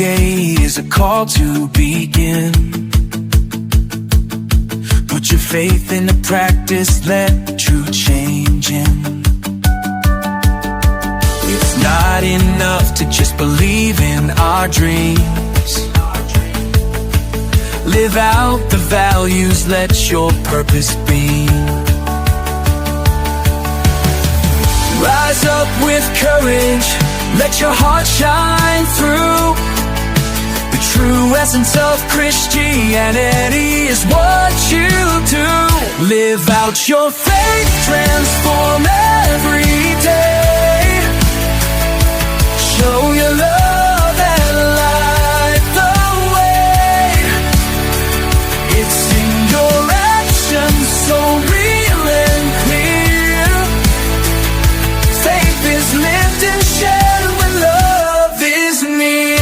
day is a call to begin. Put your faith into practice, let true change in. It's not enough to just believe in our dreams. Live out the values, let your purpose be. Rise up with courage, let your heart shine through. The true essence of Christianity is what you do. Live out your faith, transform every day. Show your love and light the way. It's in your actions, so real and clear. Faith is lived and shared when love is near.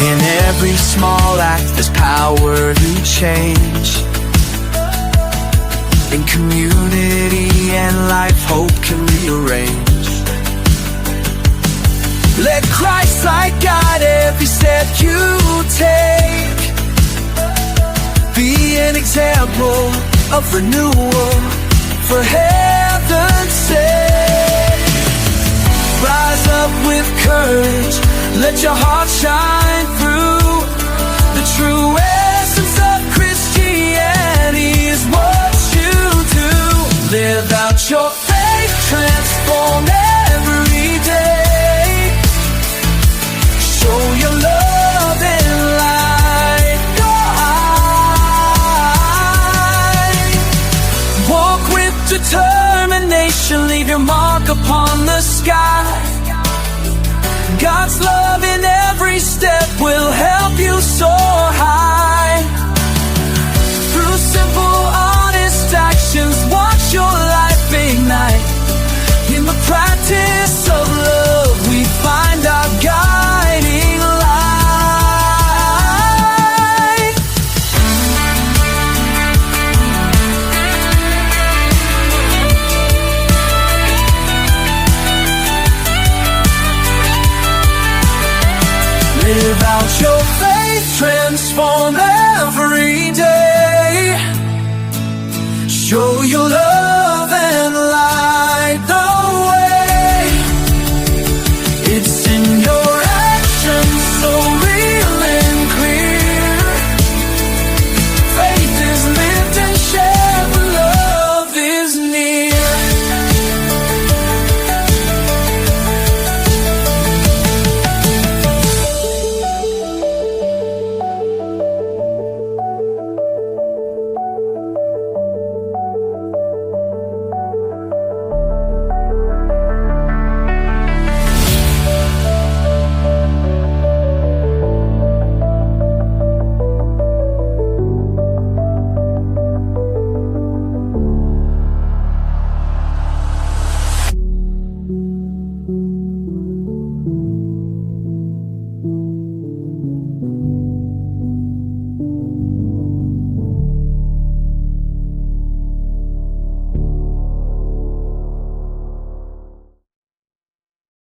In every small act there's power to change. In community and life, hope can rearrange. Let Christ light guide every step you take. Be an example of renewal for heaven's sake. Rise up with courage, let your heart shine through. The true essence of Christianity is what you do. Live out your faith, transform every day. Show your love and light your eye. Walk with determination, leave your mark upon the sky. God's love in every step will help you soar high. Through simple, honest actions, watch your life ignite. In the practice of love, we find our guiding light. Live out your faith, transform every day. Show your love